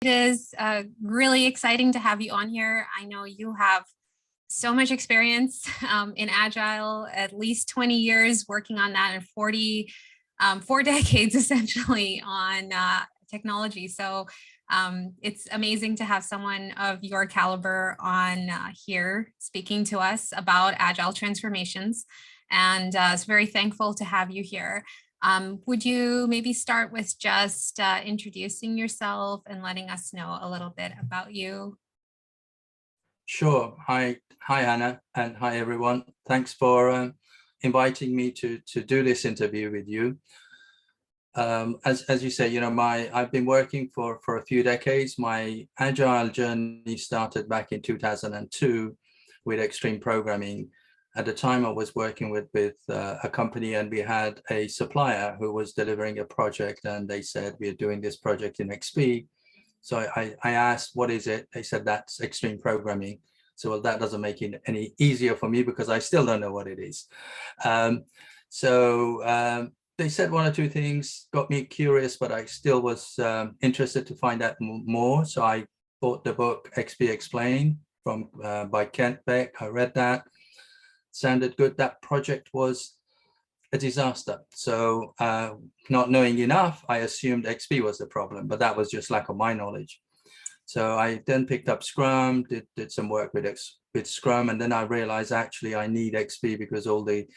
It is really exciting to have you on here. I know you have so much experience in Agile, at least 20 years working on that, and 4 decades essentially on technology. So it's amazing to have someone of your caliber on here speaking to us about Agile transformations. And it's very thankful to have you here. Would you maybe start with just introducing yourself and letting us know a little bit about you? Sure. Hi, Hannah, and hi, everyone. Thanks for inviting me to do this interview with you. As you say, I've been working for a few decades. My Agile journey started back in 2002 with extreme programming. At the time, I was working with a company, and we had a supplier who was delivering a project, and they said, we're doing this project in XP. So I asked, what is it? They said, that's extreme programming. So, well, that doesn't make it any easier for me because I still don't know what it is. They said one or two things, got me curious, but I still was interested to find out more. So I bought the book XP Explained by Kent Beck. I read that. Sounded good. That project was a disaster. So not knowing enough, I assumed XP was the problem, but that was just lack of my knowledge. So I then picked up Scrum, did some work with Scrum, and then I realized actually I need XP because all the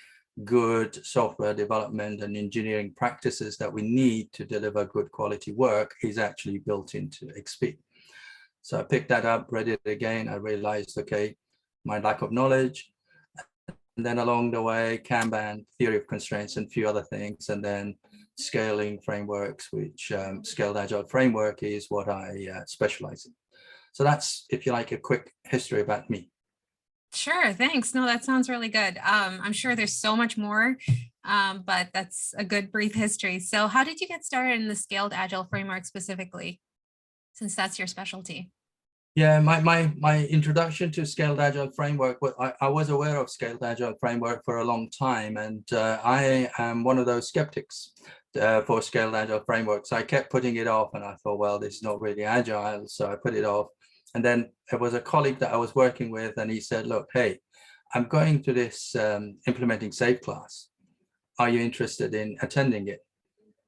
good software development and engineering practices that we need to deliver good quality work is actually built into XP. So I picked that up, read it again. I realized, okay, my lack of knowledge. And then along the way, Kanban, theory of constraints, and a few other things, and then scaling frameworks, which Scaled Agile framework is what I specialize in. So that's, if you like, a quick history about me. Sure, thanks. No, that sounds really good. I'm sure there's so much more, but that's a good brief history. So how did you get started in the Scaled Agile framework specifically, since that's your specialty? Yeah, my introduction to Scaled Agile framework, I was aware of Scaled Agile framework for a long time, and I am one of those skeptics for Scaled Agile framework. So I kept putting it off, and I thought, well, this is not really Agile, so I put it off. And then there was a colleague that I was working with, and he said, look, hey, I'm going to this implementing safe class. Are you interested in attending it?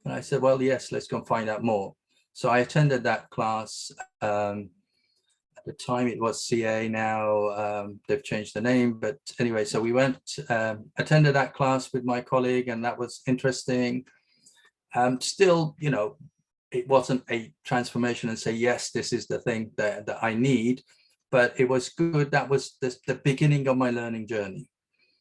And I said, well, yes, let's go and find out more. So I attended that class. At the time it was CA, now they've changed the name, but anyway, so we went, attended that class with my colleague, and that was interesting. Still, it wasn't a transformation and say, yes, this is the thing that I need, but it was good. That was the beginning of my learning journey.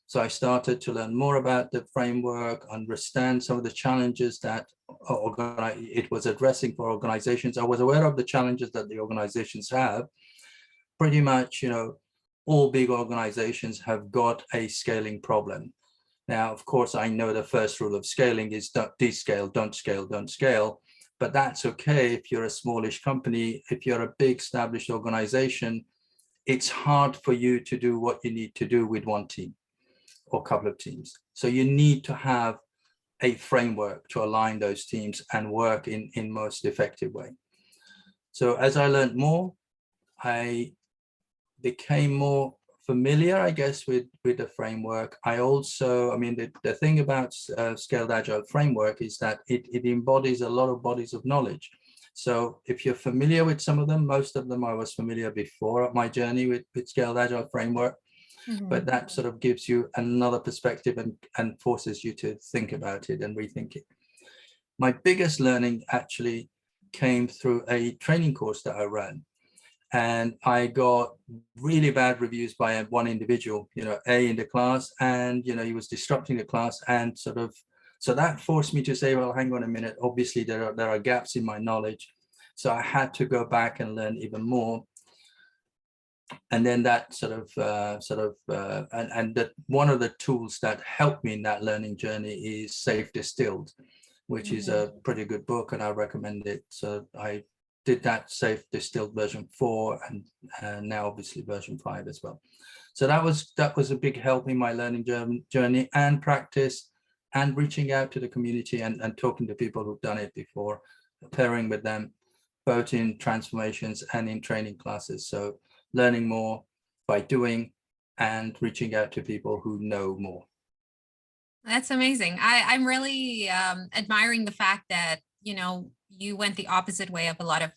So I started to learn more about the framework, understand some of the challenges that it was addressing for organizations. I was aware of the challenges that the organizations have. Pretty much, all big organizations have got a scaling problem. Now, of course, I know the first rule of scaling is don't descale, don't scale, don't scale. But that's okay if you're a smallish company. If you're a big established organization, it's hard for you to do what you need to do with one team or a couple of teams. So you need to have a framework to align those teams and work in most effective way. So as I learned more, I became more familiar, I guess, with the framework. I also, the thing about Scaled Agile framework is that it embodies a lot of bodies of knowledge. So if you're familiar with some of them, most of them I was familiar before my journey with Scaled Agile framework, but that sort of gives you another perspective and forces you to think about it and rethink it. My biggest learning actually came through a training course that I ran. And I got really bad reviews by one individual, A in the class, and, he was disrupting the class, and so that forced me to say, well, hang on a minute, obviously there are gaps in my knowledge. So I had to go back and learn even more. And then that one of the tools that helped me in that learning journey is Safe Distilled, which is a pretty good book, and I recommend it. So I did that Safe Distilled version 4, and now obviously version 5 as well. So that was a big help in my learning journey and practice, and reaching out to the community and talking to people who've done it before, pairing with them. both in transformations and in training classes. So learning more by doing and reaching out to people who know more. That's amazing. I'm really admiring the fact that, you went the opposite way of a lot of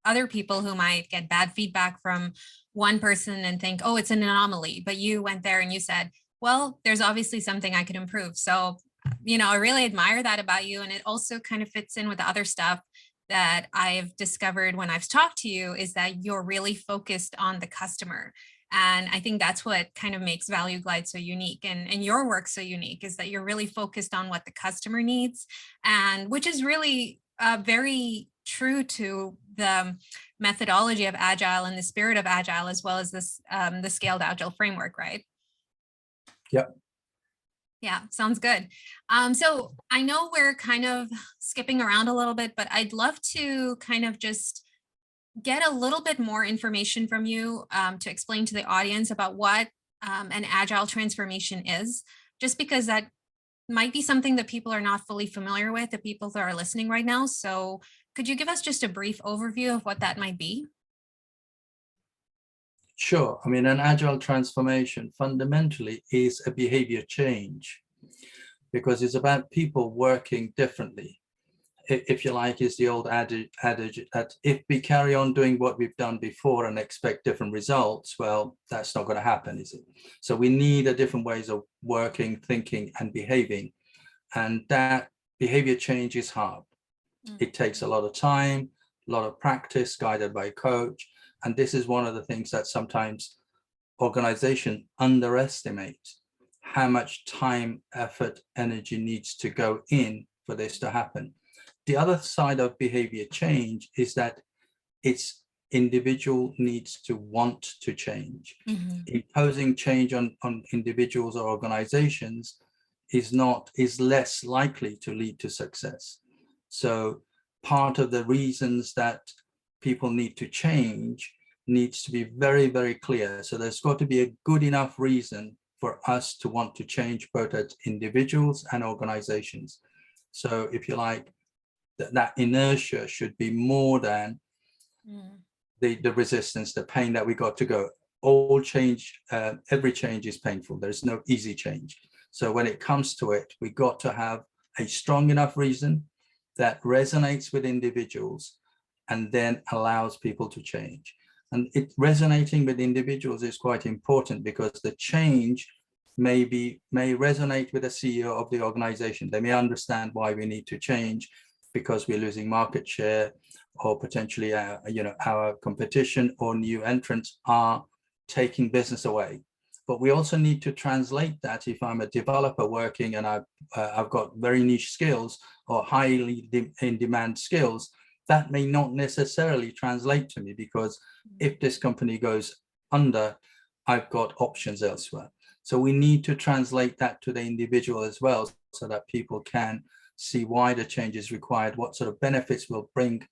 other people who might get bad feedback from one person and think, oh, it's an anomaly. But you went there and you said, well, there's obviously something I could improve. So, I really admire that about you. And it also kind of fits in with the other stuff that I've discovered when I've talked to you is that you're really focused on the customer. And I think that's what kind of makes Value Glide so unique and your work so unique is that you're really focused on what the customer needs, and which is really very true to the methodology of Agile and the spirit of Agile, as well as this the scaled Agile framework, right? Yep. Yeah, sounds good. So I know we're kind of skipping around a little bit, but I'd love to kind of just get a little bit more information from you to explain to the audience about what an agile transformation is, just because that might be something that people are not fully familiar with, the people that are listening right now. So could you give us just a brief overview of what that might be? Sure. I mean, an agile transformation fundamentally is a behavior change because it's about people working differently. If you like, is the old adage that if we carry on doing what we've done before and expect different results, well, that's not going to happen, is it? So we need a different ways of working, thinking, and behaving. And that behavior change is hard. It takes a lot of time, a lot of practice, guided by a coach. And this is one of the things that sometimes organizations underestimate, how much time, effort, energy needs to go in for this to happen. The other side of behavior change is that it's individual needs to want to change. Imposing change on individuals or organizations is less likely to lead to success. So part of the reasons that people need to change needs to be very, very clear. So there's got to be a good enough reason for us to want to change, both as individuals and organizations. So if you like, that inertia should be more than the resistance, the pain that we got to go. All change, every change is painful. There's no easy change. So when it comes to it, we got to have a strong enough reason that resonates with individuals and then allows people to change. And it resonating with individuals is quite important because the change may resonate with the CEO of the organization. They may understand why we need to change because we're losing market share, or potentially our competition or new entrants are taking business away. But we also need to translate that. If I'm a developer working and I've got very niche skills or highly in demand skills, that may not necessarily translate to me, because if this company goes under, I've got options elsewhere. So we need to translate that to the individual as well, so that people can see why the change is required, what sort of benefits will bring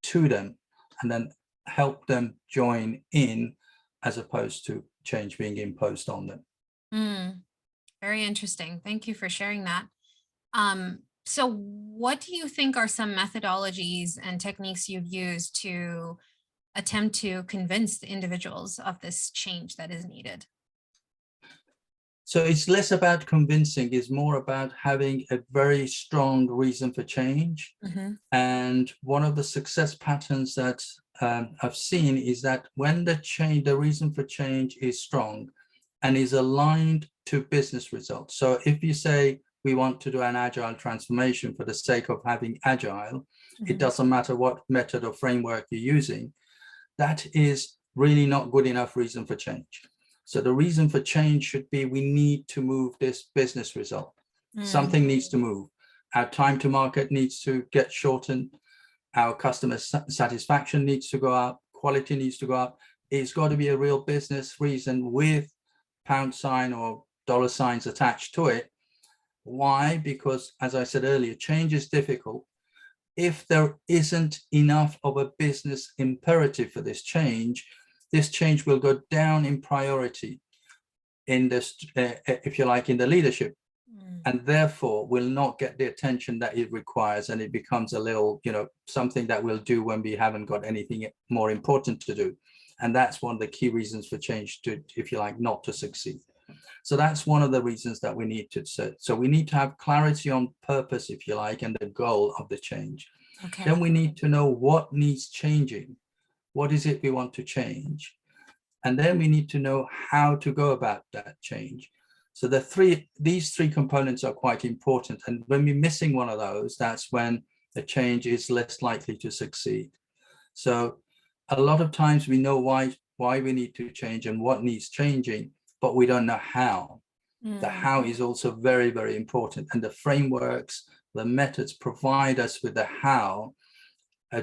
to them, and then help them join in, as opposed to change being imposed on them. Very interesting. Thank you for sharing that. So what do you think are some methodologies and techniques you've used to attempt to convince the individuals of this change that is needed? So it's less about convincing, it's more about having a very strong reason for change. And one of the success patterns that I've seen is that when the reason for change is strong and is aligned to business results. So if you say we want to do an agile transformation for the sake of having agile, it doesn't matter what method or framework you're using, that is really not good enough reason for change. So the reason for change should be, we need to move this business result. Something needs to move. Our time to market needs to get shortened. Our customer satisfaction needs to go up. Quality needs to go up. It's got to be a real business reason with pound sign or dollar signs attached to it. Why? Because, as I said earlier, change is difficult. If there isn't enough of a business imperative for this change will go down in priority in this, if you like, in the leadership and therefore will not get the attention that it requires, and it becomes a little, something that we'll do when we haven't got anything more important to do. And that's one of the key reasons for change to, if you like, not to succeed. So that's one of the reasons that we need to set. So we need to have clarity on purpose, if you like, and the goal of the change. Okay. Then we need to know what needs changing. What is it we want to change? And then we need to know how to go about that change. So these three components are quite important. And when we're missing one of those, that's when the change is less likely to succeed. So a lot of times we know why we need to change and what needs changing, but we don't know how. The how is also very, very important. And the frameworks, the methods provide us with the how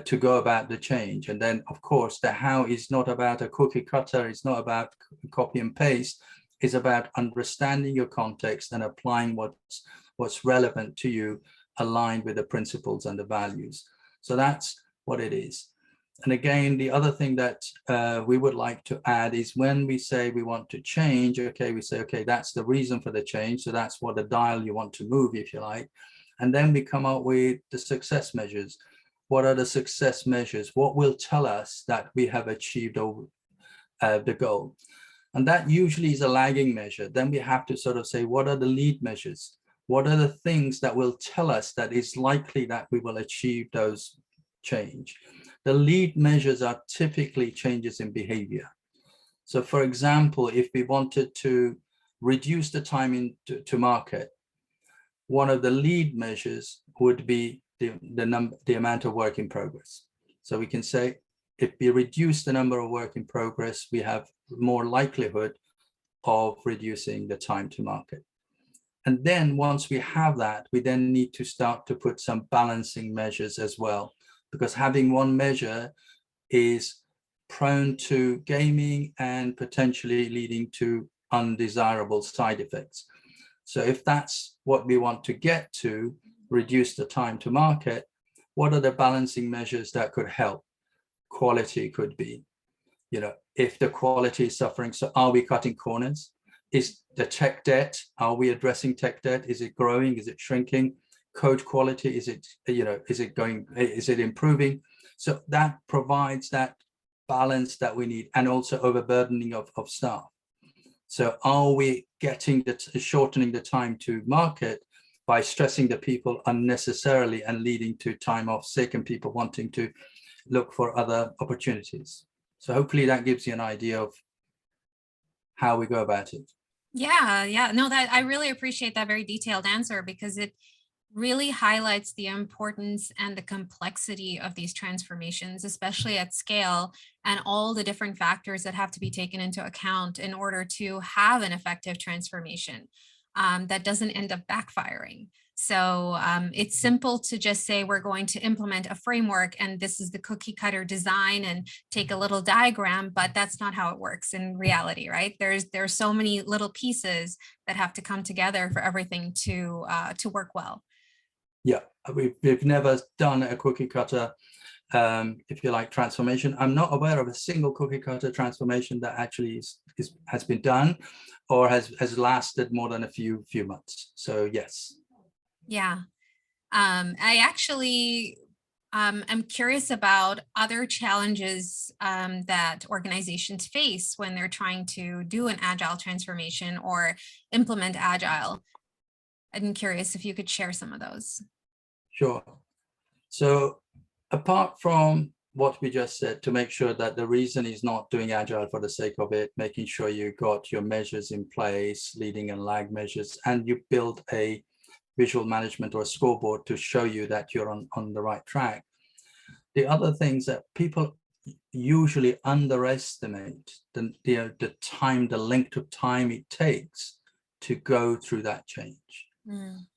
to go about the change. And then, of course, the how is not about a cookie cutter. It's not about copy and paste. It's about understanding your context and applying what's relevant to you, aligned with the principles and the values. So that's what it is. And again, the other thing that we would like to add is when we say we want to change, okay, we say, okay, that's the reason for the change. So that's what the dial you want to move, if you like. And then we come up with the success measures. What are the success measures? What will tell us that we have achieved the goal? And that usually is a lagging measure. Then we have to sort of say, what are the lead measures? What are the things that will tell us that it's likely that we will achieve those change? The lead measures are typically changes in behavior. So for example, if we wanted to reduce the time to market, one of the lead measures would be the amount of work in progress. So we can say, if we reduce the number of work in progress, we have more likelihood of reducing the time to market. And then once we have that, we then need to start to put some balancing measures as well, because having one measure is prone to gaming and potentially leading to undesirable side effects. So if that's what we want to get to, reduce the time to market, what are the balancing measures that could help? Quality could be, if the quality is suffering, so are we cutting corners? Is the tech debt, are we addressing tech debt? Is it growing? Is it shrinking? Code quality, is it improving? So that provides that balance that we need, and also overburdening of staff. So are we shortening the time to market by stressing the people unnecessarily and leading to time off sick and people wanting to look for other opportunities? So hopefully that gives you an idea of how we go about it. Yeah. No, that I really appreciate that very detailed answer, because it really highlights the importance and the complexity of these transformations, especially at scale, and all the different factors that have to be taken into account in order to have an effective transformation that doesn't end up backfiring. So it's simple to just say we're going to implement a framework and this is the cookie cutter design and take a little diagram, but that's not how it works in reality, right? There's so many little pieces that have to come together for everything to work well. Yeah, we've never done a cookie cutter, if you like, transformation. I'm not aware of a single cookie cutter transformation that actually has been done or has lasted more than a few months. So yes. Yeah. I actually am curious about other challenges that organizations face when they're trying to do an agile transformation or implement agile. I'm curious if you could share some of those. Sure. So apart from what we just said, to make sure that the reason is not doing agile for the sake of it, making sure you got your measures in place, leading and lag measures, and you build a visual management or a scoreboard to show you that you're on the right track. The other things that people usually underestimate the time, the length of time it takes to go through that change.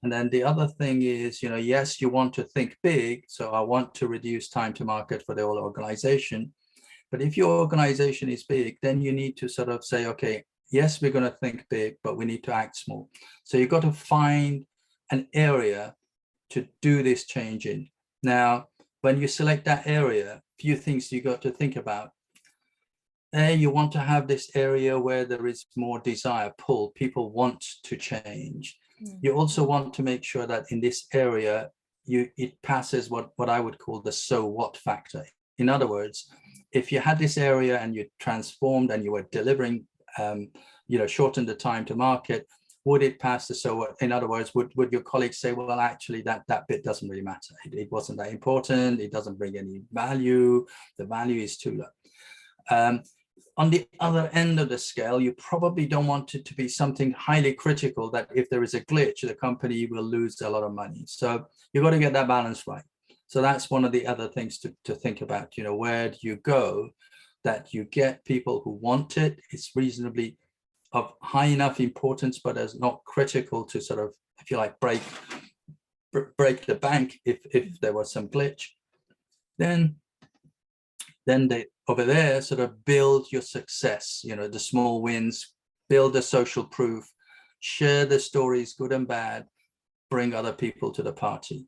And then the other thing is, yes, you want to think big. So I want to reduce time to market for the whole organization. But if your organization is big, then you need to sort of say, okay, yes, we're going to think big, but we need to act small. So you've got to find an area to do this change in. Now, when you select that area, a few things you got to think about. You want to have this area where there is more desire, pull, people want to change. You also want to make sure that in this area, it passes what I would call the so what factor. In other words, if you had this area and you transformed and you were delivering, shorten the time to market, would it pass the so what? In other words, would your colleagues say, well, actually, that bit doesn't really matter. It wasn't that important. It doesn't bring any value. The value is too low. On the other end of the scale, you probably don't want it to be something highly critical that if there is a glitch, the company will lose a lot of money. So you've got to get that balance right. So that's one of the other things to think about. Where do you go that you get people who want it? It's reasonably of high enough importance, but as not critical to sort of, if you like, break the bank if there was some glitch. Then they over there sort of build your success, the small wins, build the social proof, share the stories, good and bad, bring other people to the party.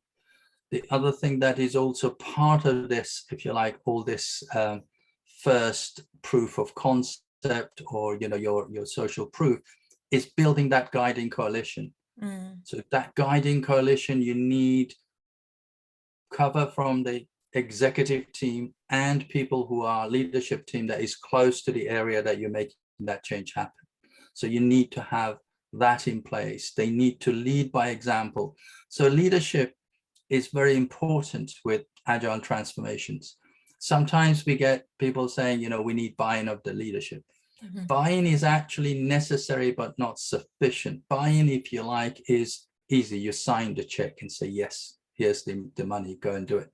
The other thing that is also part of this, if you like, all this first proof of concept or your social proof is building that guiding coalition. So that guiding coalition, you need cover from the executive team and people who are leadership team that is close to the area that you're making that change happen. So you need to have that in place. They need to lead by example. So leadership is very important with agile transformations. Sometimes we get people saying, we need buy-in of the leadership. Buy-in is actually necessary, but not sufficient. Buy-in, if you like, is easy. You sign the check and say, yes, here's the money, go and do it.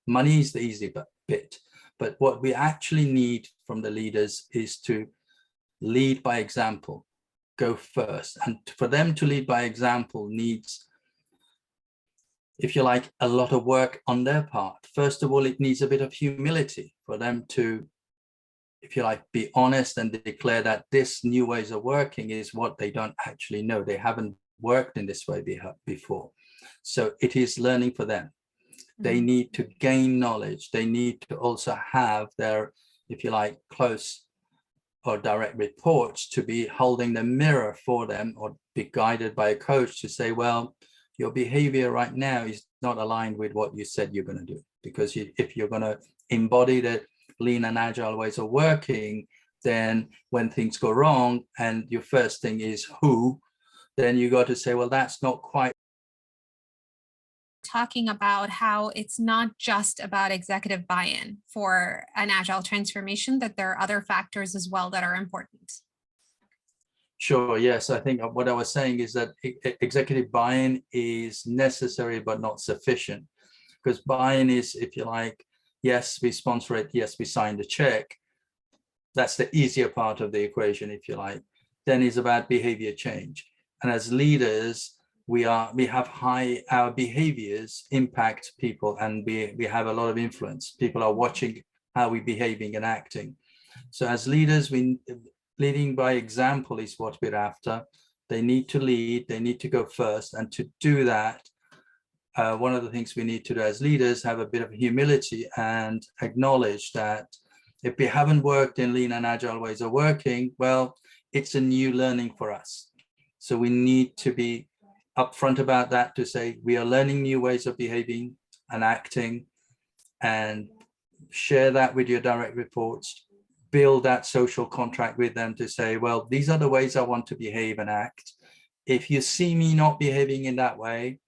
Money is the easy bit. But what we actually need from the leaders is to lead by example, go first. And for them to lead by example needs, if you like, a lot of work on their part. First of all, it needs a bit of humility for them to, if you like, be honest and declare that this new ways of working is what they don't actually know. They haven't worked in this way before. So it is learning for them. They need to gain knowledge. They need to also have their, if you like, close or direct reports to be holding the mirror for them or be guided by a coach to say, well, your behavior right now is not aligned with what you said you're going to do. Because if you're going to embody the lean and agile ways of working, then when things go wrong and your first thing is who, then you got to say, well, that's not quite. Talking about how it's not just about executive buy-in for an agile transformation, that there are other factors as well that are important. Sure, yes. I think what I was saying is that executive buy-in is necessary but not sufficient, because buy-in is, if you like, yes, we sponsor it, yes, we sign the check. That's the easier part of the equation, if you like. Then it's about behavior change. And as leaders, our behaviors impact people, and we have a lot of influence. People are watching how we're behaving and acting. So as leaders, leading by example is what we're after. They need to lead, they need to go first. And to do that, one of the things we need to do as leaders, have a bit of humility and acknowledge that if we haven't worked in lean and agile ways of working, well, it's a new learning for us. So we need to be upfront about that, to say we are learning new ways of behaving and acting, and share that with your direct reports, build that social contract with them to say, well, these are the ways I want to behave and act. If you see me not behaving in that way,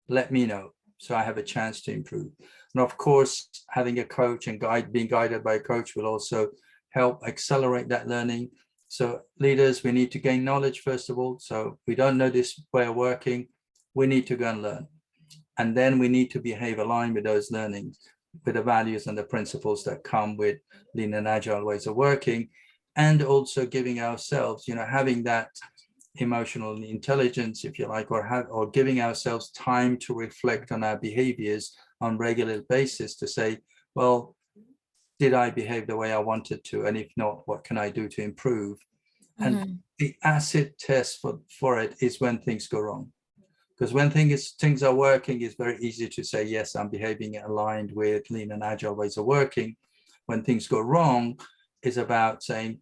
let me know so I have a chance to improve. And of course, having a coach and being guided by a coach will also help accelerate that learning. So leaders, we need to gain knowledge, first of all. So we don't know this way of working, we need to go and learn. And then we need to behave aligned with those learnings, with the values and the principles that come with lean and agile ways of working, and also giving ourselves, having that emotional intelligence, if you like, or giving ourselves time to reflect on our behaviors on regular basis to say, well, did I behave the way I wanted to? And if not, what can I do to improve? And the acid test for it is when things go wrong. Because when things are working, it's very easy to say, yes, I'm behaving aligned with lean and agile ways of working. When things go wrong, it's about saying,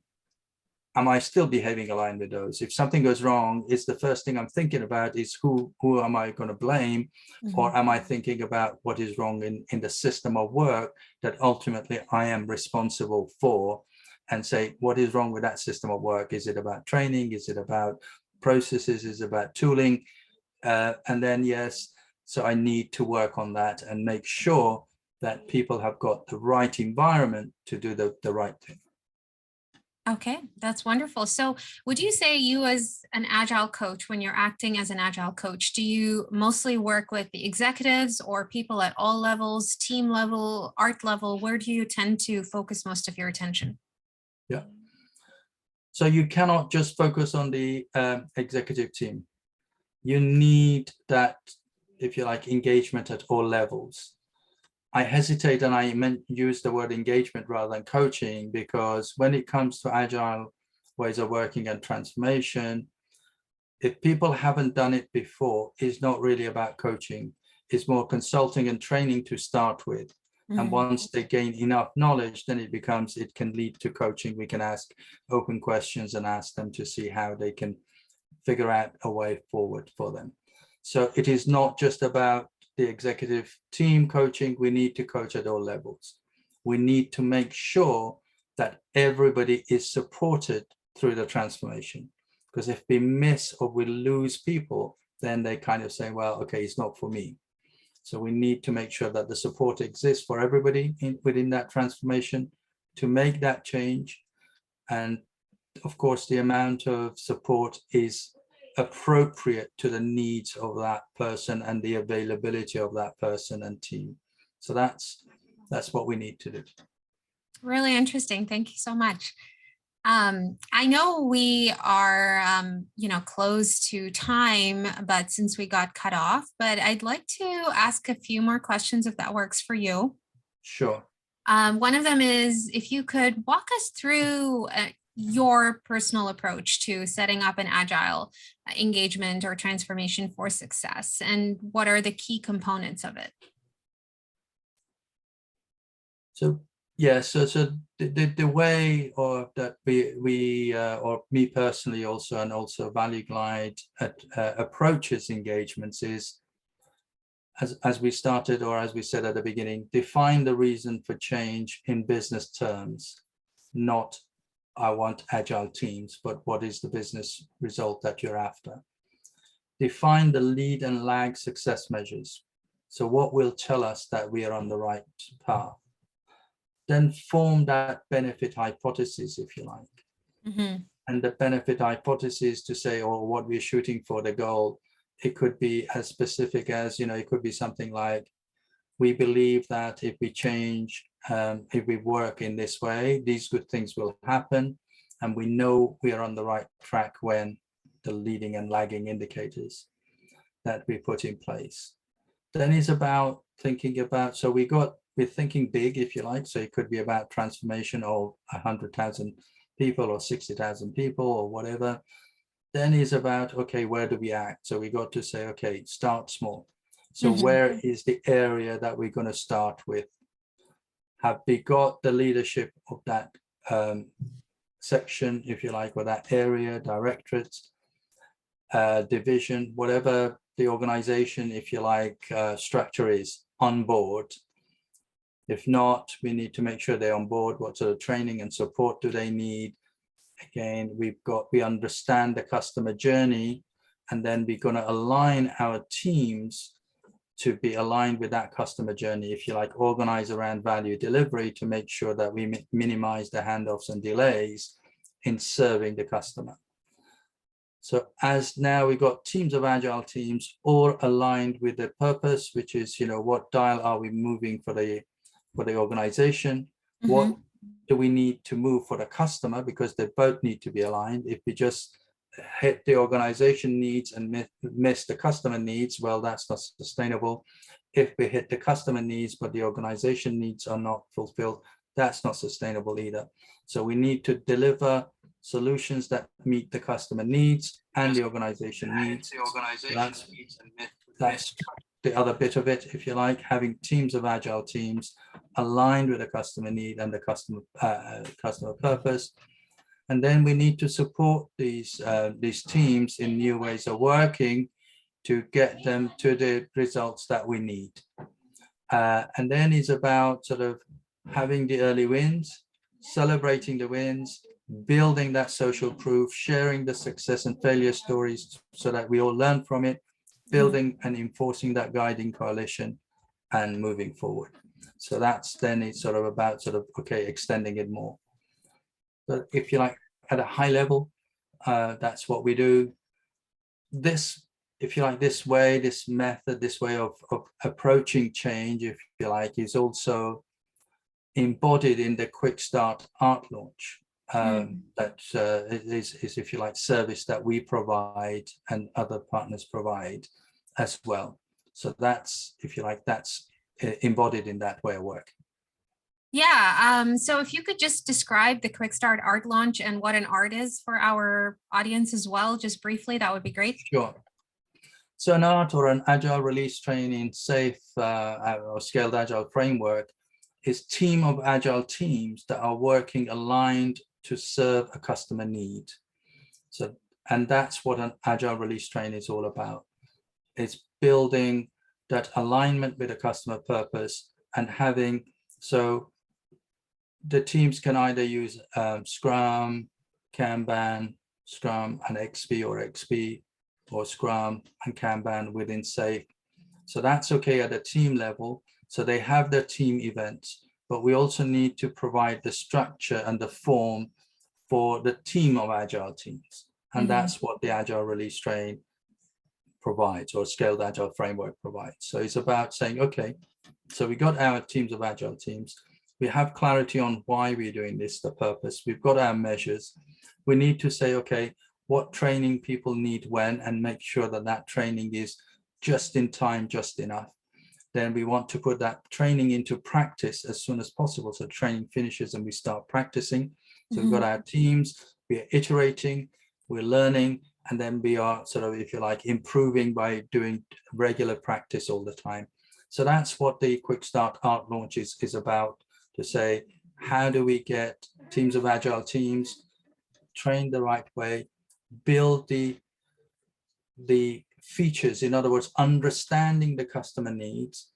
am I still behaving aligned with those? If something goes wrong, is the first thing I'm thinking about is who am I going to blame? Or am I thinking about what is wrong in the system of work that ultimately I am responsible for, and say, what is wrong with that system of work? Is it about training? Is it about processes? Is it about tooling? And then, yes, so I need to work on that and make sure that people have got the right environment to do the right thing. Okay, that's wonderful. So, would you say you, as an agile coach, when you're acting as an agile coach, do you mostly work with the executives or people at all levels, team level, art level? Where do you tend to focus most of your attention? Yeah. So you cannot just focus on the executive team. You need that, if you like, engagement at all levels. I hesitate and I use the word engagement rather than coaching, because when it comes to agile ways of working and transformation, if people haven't done it before, it's not really about coaching. It's more consulting and training to start with. And once they gain enough knowledge, then it can lead to coaching. We can ask open questions and ask them to see how they can figure out a way forward for them. So it is not just about the executive team coaching. We need to coach at all levels. We need to make sure that everybody is supported through the transformation. Because if we miss or we lose people, then they kind of say, well, okay, it's not for me. So we need to make sure that the support exists for everybody within that transformation to make that change. And of course, the amount of support is appropriate to the needs of that person and the availability of that person and team. So that's what we need to do. Really interesting. Thank you so much. I know we are, close to time, but since we got cut off, but I'd like to ask a few more questions if that works for you. Sure. One of them is if you could walk us through your personal approach to setting up an agile engagement or transformation for success, and what are the key components of it? So yeah, so the way or that we or me personally also, and also Value Glide approaches engagements is, as we started, or as we said at the beginning, define the reason for change in business terms, not I want agile teams, but what is the business result that you're after? Define the lead and lag success measures. So what will tell us that we are on the right path? Then form that benefit hypothesis, if you like. And the benefit hypothesis to say, or what we're shooting for, the goal, it could be as specific as, it could be something like, we believe that if we change, if we work in this way, these good things will happen. And we know we are on the right track when the leading and lagging indicators that we put in place. Then it's about thinking about, so we're thinking big, if you like. So it could be about transformation of 100,000 people or 60,000 people or whatever. Then it's about, okay, where do we act? So we got to say, okay, start small. So where is the area that we're going to start with? Have we got the leadership of that section, if you like, or that area, directorate, division, whatever the organization, if you like, structure is on board? If not, we need to make sure they're on board. What sort of training and support do they need? Again, we understand the customer journey, and then we're going to align our teams to be aligned with that customer journey, if you like, organize around value delivery to make sure that we minimize the handoffs and delays in serving the customer. So as now we got teams of agile teams all aligned with the purpose, which is, what dial are we moving for the organization? What do we need to move for the customer? Because they both need to be aligned. If we just hit the organization needs and miss the customer needs, well, that's not sustainable. If we hit the customer needs but the organization needs are not fulfilled, that's not sustainable either. So we need to deliver solutions that meet the customer needs and the organization needs. That's the other bit of it, if you like, having teams of agile teams aligned with the customer need and the customer purpose. And then we need to support these teams in new ways of working to get them to the results that we need. And then it's about sort of having the early wins, celebrating the wins, building that social proof, sharing the success and failure stories so that we all learn from it, building and enforcing that guiding coalition and moving forward. So that's then it's sort of about sort of, okay, extending it more. But if you like, at a high level, that's what we do. This, if you like, this way, this method, this way of approaching change, if you like, is also embodied in the Quick Start Art Launch. That is, if you like, service that we provide and other partners provide as well. So that's, if you like, that's embodied in that way of working. Yeah, so if you could just describe the Quick Start Art Launch and what an art is for our audience as well, just briefly, that would be great. Sure. So an art or an agile release training, safe or scaled agile framework is team of agile teams that are working aligned to serve a customer need. So, and that's what an agile release train is all about. It's building that alignment with a customer purpose and having, so the teams can either use Scrum, Kanban, Scrum and XP or XP, or Scrum and Kanban within SAFe. So that's okay at a team level. So they have their team events, but we also need to provide the structure and the form for the team of agile teams. And that's what the Agile Release Train provides, or Scaled Agile Framework provides. So it's about saying, okay, so we got our teams of agile teams. We have clarity on why we're doing this, the purpose. We've got our measures. We need to say, okay, what training people need when, and make sure that that training is just in time, just enough. Then we want to put that training into practice as soon as possible. So training finishes and we start practicing. So we've got our teams, we are iterating, we're learning, and then we are sort of, if you like, improving by doing regular practice all the time. So that's what the Quick Start Art Launch is about, to say, how do we get teams of agile teams trained the right way, build the features, in other words, understanding the customer needs,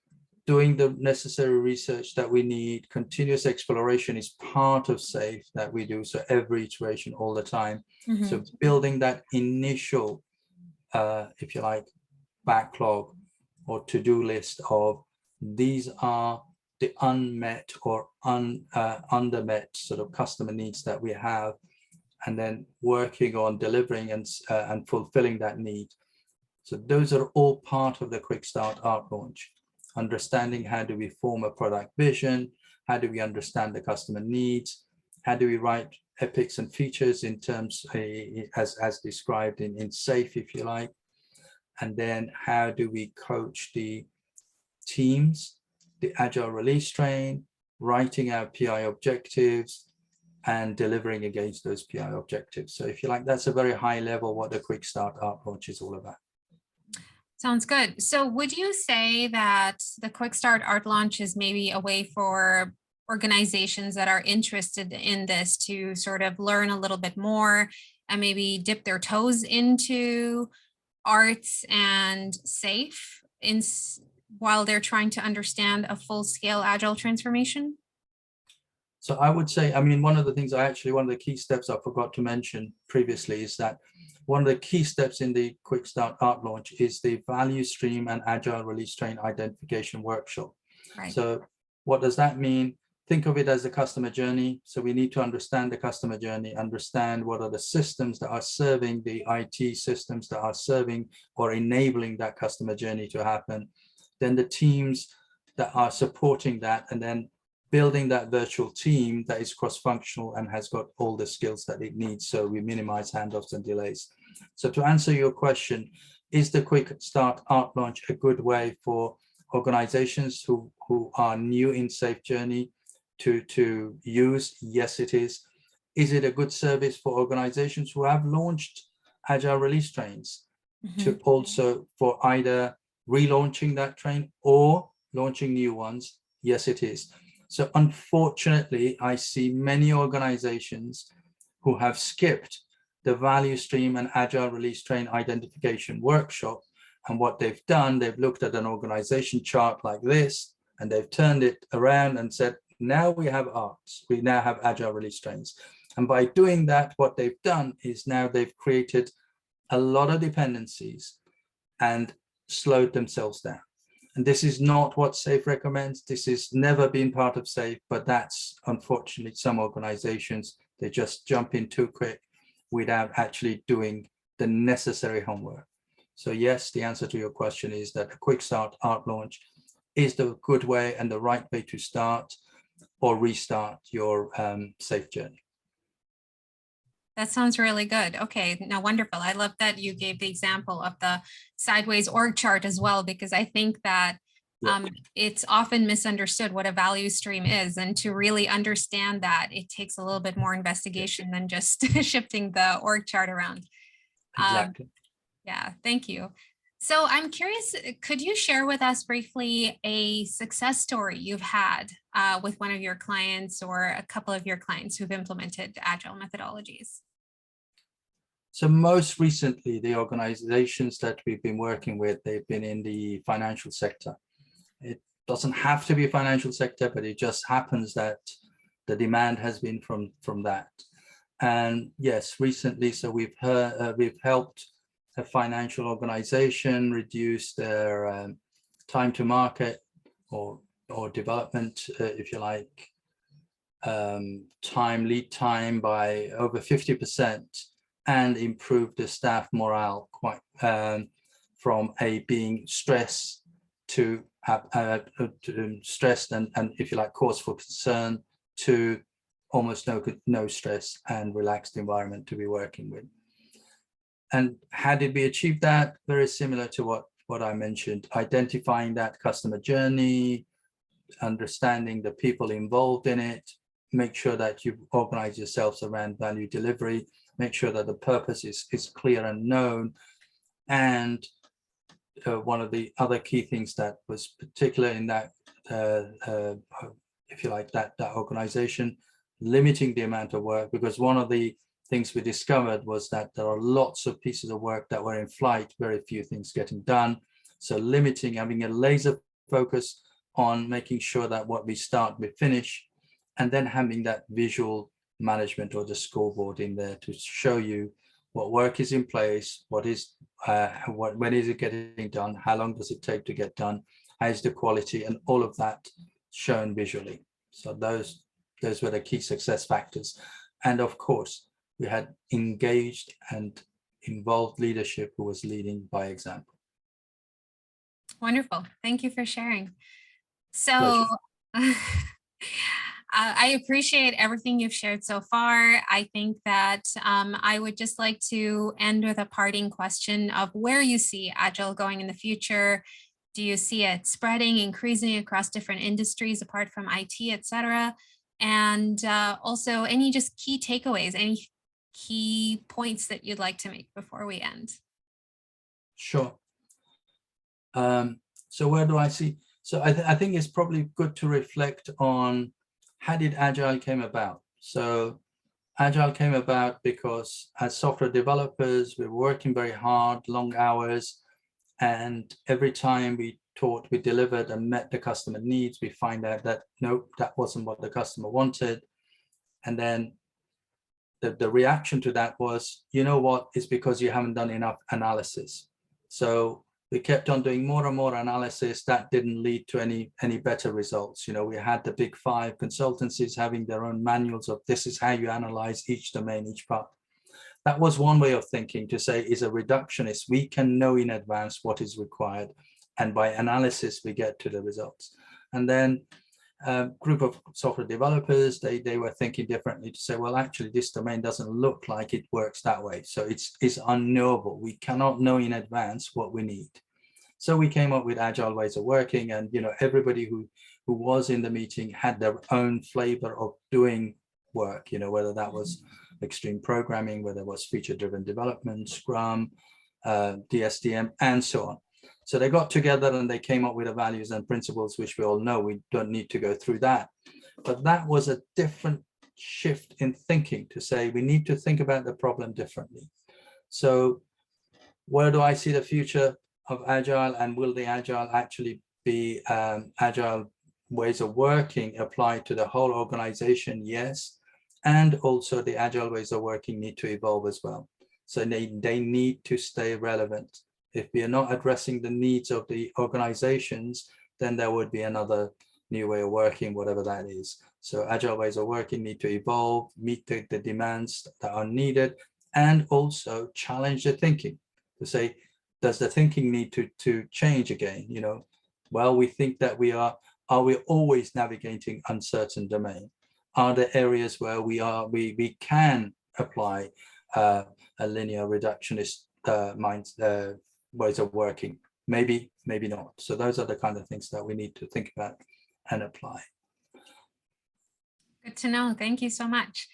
doing the necessary research that we need. Continuous exploration is part of SAFe that we do, so every iteration all the time. So building that initial, if you like, backlog or to-do list of these are the unmet or undermet sort of customer needs that we have, and then working on delivering and fulfilling that need. So those are all part of the Quick Start Art Launch. Understanding how do we form a product vision, how do we understand the customer needs, how do we write epics and features in terms as described in SAFe, if you like, and then how do we coach the teams, the Agile Release Train, writing our PI objectives, and delivering against those PI objectives. So if you like, that's a very high level what the Quick Start Art Launch is all about. Sounds good. So would you say that the Quick Start Art Launch is maybe a way for organizations that are interested in this to sort of learn a little bit more and maybe dip their toes into arts and SAFe while they're trying to understand a full-scale agile transformation? So I would say, I mean, one of the things one of the key steps I forgot to mention previously is that one of the key steps in the Quick Start Art Launch is the value stream and Agile Release Train identification workshop. Right. So what does that mean? Think of it as a customer journey. So we need to understand the customer journey, understand what are the systems that are serving, the IT systems that are serving or enabling that customer journey to happen. Then the teams that are supporting that, and then building that virtual team that is cross-functional and has got all the skills that it needs, so we minimize handoffs and delays. So to answer your question, is the Quick Start Art Launch a good way for organizations who are new in SAFe journey to use? Yes, it is. Is it a good service for organizations who have launched Agile Release Trains to also for either relaunching that train or launching new ones? Yes, it is. So unfortunately, I see many organizations who have skipped the value stream and agile release train identification workshop. And what they've done, they've looked at an organization chart like this, and they've turned it around and said, now we have ARCs, we now have agile release trains. And by doing that, what they've done is now they've created a lot of dependencies and slowed themselves down. And this is not what SAFe recommends. This has never been part of SAFe, but that's unfortunately some organizations, they just jump in too quick without actually doing the necessary homework. So yes, the answer to your question is that a quick start art launch is the good way and the right way to start or restart your SAFe journey. That sounds really good. Okay, now wonderful. I love that you gave the example of the sideways org chart as well, because I think that it's often misunderstood what a value stream is. And to really understand that, it takes a little bit more investigation than just shifting the org chart around. Exactly. Yeah, thank you. So I'm curious, could you share with us briefly a success story you've had with one of your clients or a couple of your clients who've implemented Agile methodologies? So most recently, the organizations that we've been working with, they've been in the financial sector. It doesn't have to be financial sector, but it just happens that the demand has been from that. And yes, recently, so we've helped a financial organization reduce their time to market or development, if you like, lead time by over 50%, and improve the staff morale quite from being stressed to stressed and if you like cause for concern to almost no stress and relaxed environment to be working with. And how did we achieve that? Very similar to what I mentioned, identifying that customer journey, understanding the people involved in it, make sure that you organize yourselves around value delivery, make sure that the purpose is clear and known. And one of the other key things that was particular in that, if you like, that organization, limiting the amount of work, because one of the things we discovered was that there are lots of pieces of work that were in flight, very few things getting done. So limiting, having a laser focus on making sure that what we start, we finish, and then having that visual management or the scoreboard in there to show you what work is in place, when is it getting done, how long does it take to get done, how is the quality, and all of that shown visually. So those were the key success factors. And of course, we had engaged and involved leadership who was leading by example. Wonderful. Thank you for sharing. So I appreciate everything you've shared so far. I think that I would just like to end with a parting question of where you see Agile going in the future. Do you see it spreading, increasing across different industries apart from IT, et cetera? And also any just key takeaways, any key points that you'd like to make before we end? Sure. So where do I see? So I think it's probably good to reflect on how did Agile came about. So Agile came about because as software developers, we were working very hard, long hours, and every time we taught, we delivered and met the customer needs, we find out that nope, that wasn't what the customer wanted. And then the reaction to that was, you know what, it's because you haven't done enough analysis. So we kept on doing more and more analysis. That didn't lead to any better results. You know, we had the big 5 consultancies having their own manuals of this is how you analyze each domain, each part. That was one way of thinking, to say is a reductionist. We can know in advance what is required, and by analysis we get to the results. And then a group of software developers, they were thinking differently, to say, well, actually this domain doesn't look like it works that way, so it's unknowable. We cannot know in advance what we need. So we came up with agile ways of working, and you know, everybody who was in the meeting had their own flavor of doing work, you know, whether that was extreme programming, whether it was feature-driven development, Scrum, DSDM, and so on. So they got together and they came up with the values and principles, which we all know. We don't need to go through that. But that was a different shift in thinking to say we need to think about the problem differently. So where do I see the future of Agile, and will the Agile actually be Agile ways of working applied to the whole organization? Yes. And also the Agile ways of working need to evolve as well. So they need to stay relevant. If we are not addressing the needs of the organizations, then there would be another new way of working, whatever that is. So Agile ways of working need to evolve, meet the demands that are needed, and also challenge the thinking to say, does the thinking need to change again? You know, well, we think that we are we always navigating uncertain domain? Are there areas where we can apply a linear reductionist ways of working? Maybe not. So those are the kind of things that we need to think about and apply. Good to know. Thank you so much.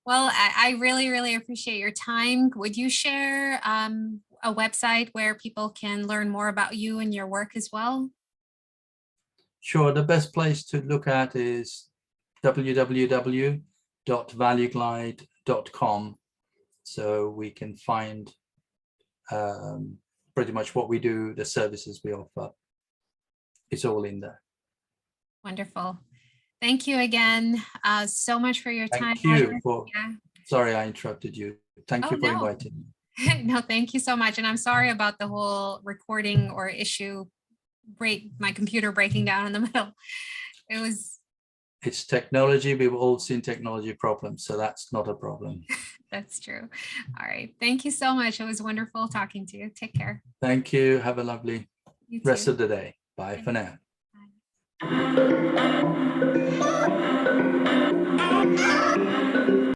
Well, I really, really appreciate your time. Would you share a website where people can learn more about you and your work as well? Sure. The best place to look at is www.valueglide.com. So we can find pretty much what we do, the services we offer. It's all in there. Wonderful. Thank you again so much for your time. Thank you for, sorry, I interrupted you. Thank you for inviting me. No, thank you so much. And I'm sorry about the whole recording or issue, my computer breaking down in the middle. It's technology. We've all seen technology problems, so that's not a problem. That's true. All right. Thank you so much. It was wonderful talking to you. Take care. Thank you. Have a lovely rest of the day. Bye for now. Bye.